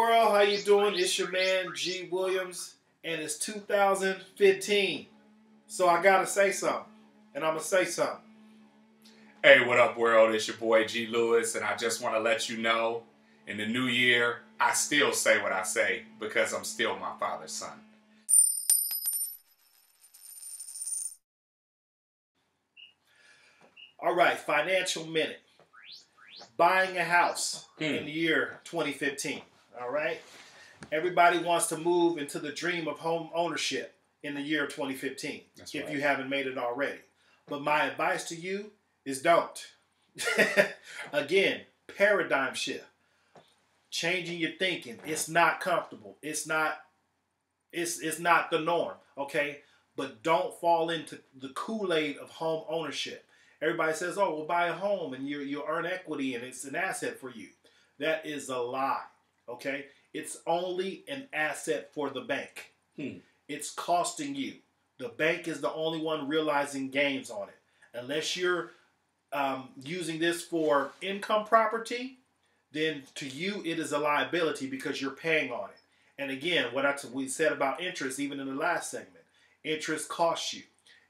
world? How you doing? It's your man G Williams, and it's 2015. So I gotta say something, and I'm gonna say something. Hey, what up, world? It's your boy G Lewis, and I just want to let you know, in the new year, I still say what I say because I'm still my father's son. All right, financial minute. Buying a house in the year 2015. All right, everybody wants to move into the dream of home ownership in the year 2015. That's if right. you haven't made it already. But my advice to you is don't. Again, paradigm shift. Changing your thinking. It's not comfortable. It's not the norm, okay? But don't fall into the Kool-Aid of home ownership. Everybody says, oh, we'll buy a home and you'll earn equity and it's an asset for you. That is a lie, okay? It's only an asset for the bank. It's costing you. The bank is the only one realizing gains on it. Unless you're using this for income property, then to you it is a liability because you're paying on it. And again, what we said about interest, even in the last segment, interest costs you.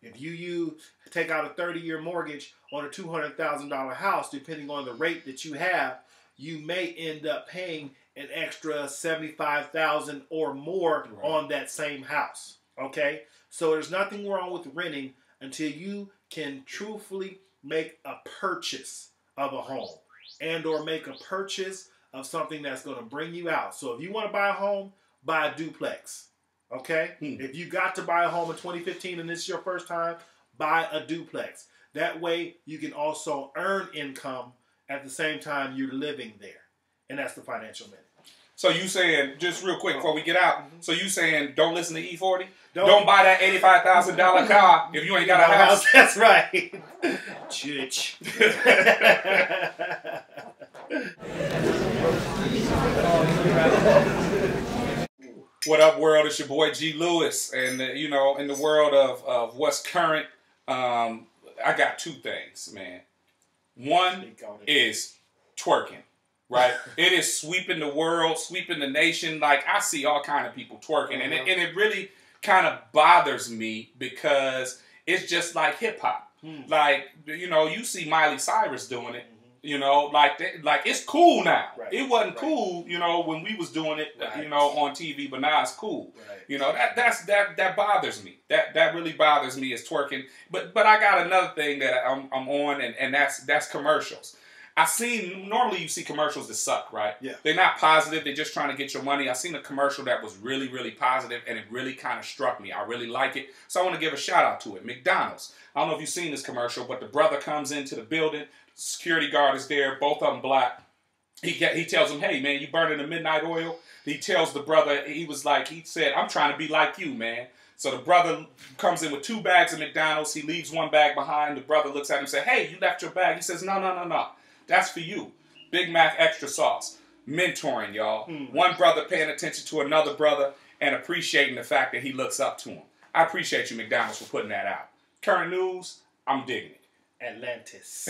If you take out a 30-year mortgage on a $200,000 house, depending on the rate that you have, you may end up paying an extra $75,000 or more on that same house. Okay? So there's nothing wrong with renting until you can truthfully make a purchase of a home and or make a purchase of something that's going to bring you out. So if you want to buy a home, buy a duplex. Okay? If you got to buy a home in 2015 and this is your first time, buy a duplex. That way you can also earn income at the same time you're living there. And that's the financial minute. So you saying, just real quick before we get out, so you saying don't listen to E40? Don't buy that $85,000 car if you ain't got a house? That's right. Church. What up, world? It's your boy G Lewis, and you know, in the world of what's current, I got two things, man. One is twerking, right? It is sweeping the world, sweeping the nation. Like I see all kind of people twerking, and it really kind of bothers me because it's just like hip hop. Like you know, you see Miley Cyrus doing it. You know, like it's cool now. It wasn't cool, you know, when we was doing it, you know, on TV, but now it's cool. You know, that bothers me. That really bothers me is twerking. But I got another thing that I'm on, and that's commercials. Normally you see commercials that suck, right? Yeah. They're not positive. They're just trying to get your money. I seen a commercial that was really, really positive, and it really kind of struck me. I really like it. So I want to give a shout out to it. McDonald's. I don't know if you've seen this commercial, but the brother comes into the building. Security guard is there, both of them black. He tells him, hey, man, you burning the midnight oil? He tells the brother, he said, I'm trying to be like you, man. So the brother comes in with 2 bags of McDonald's. He leaves 1 bag behind. The brother looks at him and says, hey, you left your bag. He says, no. That's for you. Big Mac extra sauce. Mentoring, y'all. One brother paying attention to another brother and appreciating the fact that he looks up to him. I appreciate you, McDonald's, for putting that out. Current news, I'm digging it. Atlantis.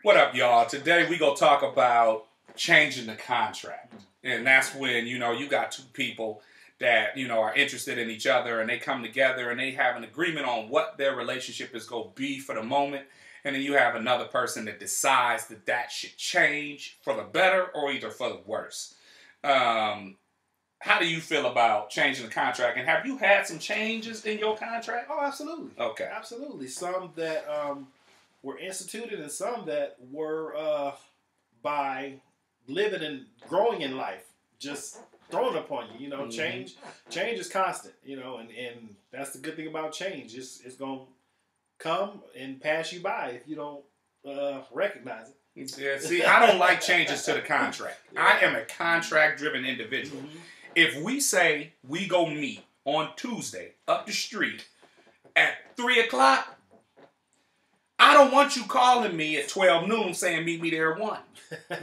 What up, y'all? Today we gonna talk about changing the contract. And that's when, you know, you got 2 people that, you know, are interested in each other and they come together and they have an agreement on what their relationship is gonna be for the moment. And then you have another person that decides that should change for the better or either for the worse. How do you feel about changing the contract? And have you had some changes in your contract? Oh, absolutely. Okay. Absolutely. Some that were instituted and some that were by living and growing in life, just thrown upon you. You know, change is constant, you know, and that's the good thing about change. It's going to come and pass you by if you don't recognize it. Yeah, see, I don't like changes to the contract. I am a contract-driven individual. If we say we go meet on Tuesday up the street at 3 o'clock, I don't want you calling me at 12 noon saying meet me there at 1.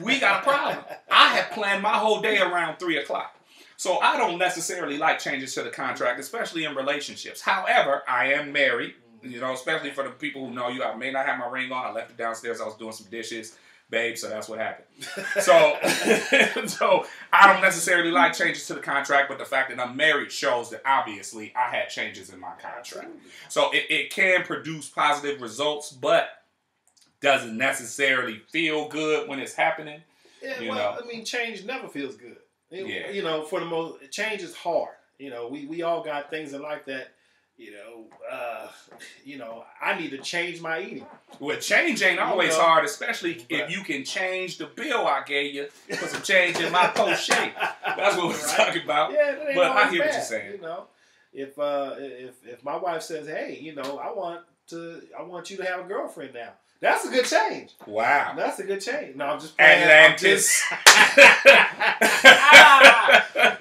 We got a problem. I have planned my whole day around 3 o'clock. So I don't necessarily like changes to the contract, especially in relationships. However, I am married, you know, especially for the people who know you. I may not have my ring on. I left it downstairs. I was doing some dishes, babe, so that's what happened. So, so I don't necessarily like changes to the contract, but the fact that I'm married shows that obviously I had changes in my contract. So it can produce positive results, but doesn't necessarily feel good when it's happening. Yeah, you well, know? I mean, change never feels good. Yeah. You know, for the most, change is hard. You know, we all got things in life that, you know, I need to change my eating. Well, change ain't always hard, especially if you can change the bill I gave you for some change in my post shape. That's what we're talking about. Yeah, that ain't but I always hear bad, what you're saying. You know, if my wife says, "Hey, you know, I want you to have a girlfriend now," that's a good change. Wow, that's a good change. No, I'm just playing. Atlantis.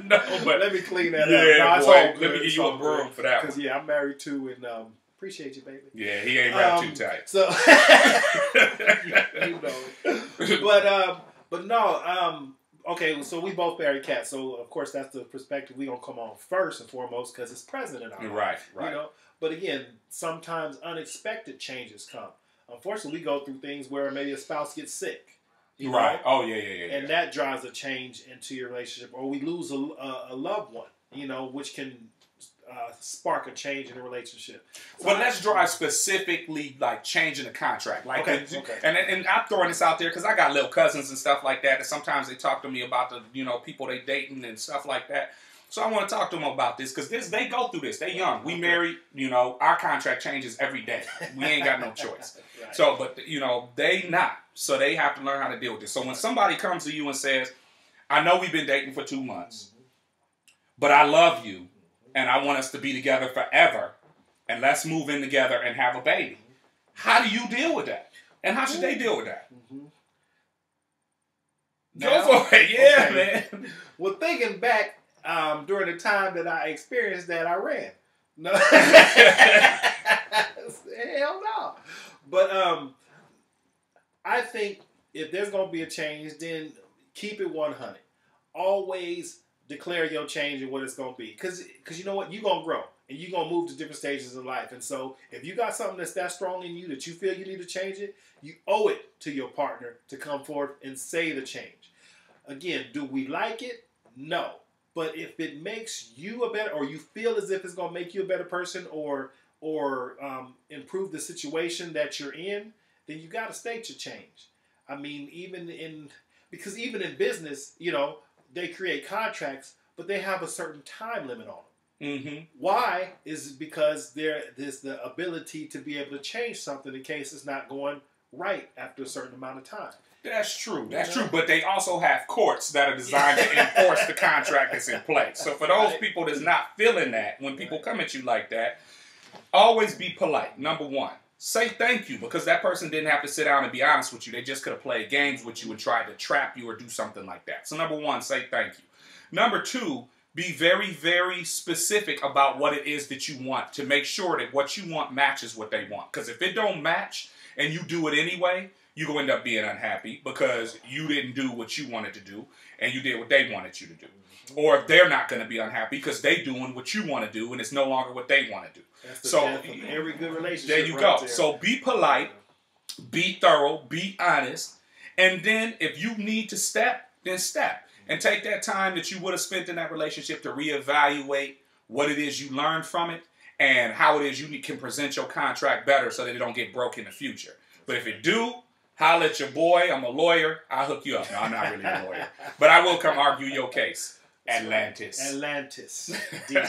No, but let me clean that up. No, boy, let me give you a broom for that one. Because I'm married too, and appreciate you, baby. Yeah, he ain't wrapped too tight. So you know, but no, okay. So we both married cats. So of course that's the perspective we gonna come on first and foremost because it's present in our life. Right. You know, but again, sometimes unexpected changes come. Unfortunately, we go through things where maybe a spouse gets sick. Right. Oh, yeah. And that drives a change into your relationship. Or we lose a loved one, you know, which can spark a change in the relationship. So but let's drive specifically, like, changing the contract. Like, okay. And I'm throwing this out there because I got little cousins and stuff like that. And sometimes they talk to me about the, you know, people they dating and stuff like that. So I want to talk to them about this because they go through this. They young. We married, you know, our contract changes every day. We ain't got no choice. Right. So, but, you know, they not. So they have to learn how to deal with this. So when somebody comes to you and says, I know we've been dating for 2 months, but I love you and I want us to be together forever and let's move in together and have a baby. How do you deal with that? And how should they deal with that? Go for it. Yeah, okay. Man. Well, thinking back, during the time that I experienced that, I ran. No, hell no. But I think if there's gonna be a change, then keep it 100. Always declare your change and what it's gonna be, because you know what, you're gonna grow and you're gonna move to different stages of life. And so, if you got something that's that strong in you that you feel you need to change it, you owe it to your partner to come forward and say the change. Again, do we like it? No. But if it makes you a better, or you feel as if it's going to make you a better person or improve the situation that you're in, then you got to state your change. I mean, because even in business, you know, they create contracts, but they have a certain time limit on them. Mm-hmm. Why? Is because there's the ability to be able to change something in case it's not going right after a certain amount of time. That's true. That's true. But they also have courts that are designed to enforce the contract that's in place. So for those people that's not feeling that, when people come at you like that, always be polite. Number one, say thank you, because that person didn't have to sit down and be honest with you. They just could have played games with you and tried to trap you or do something like that. So number one, say thank you. Number two, be very, very specific about what it is that you want to make sure that what you want matches what they want. Because if it don't match and you do it anyway, you're going to end up being unhappy because you didn't do what you wanted to do and you did what they wanted you to do. Or they're not going to be unhappy because they're doing what you want to do and it's no longer what they want to do. That's the death of every good relationship. There you go. There. So be polite, be thorough, be honest, and then if you need to step, then step. And take that time that you would have spent in that relationship to reevaluate what it is you learned from it and how it is you can present your contract better so that it don't get broke in the future. But if it do, holler at your boy. I'm a lawyer. I'll hook you up. No, I'm not really a lawyer. But I will come argue your case. Atlantis. Atlantis. Deep.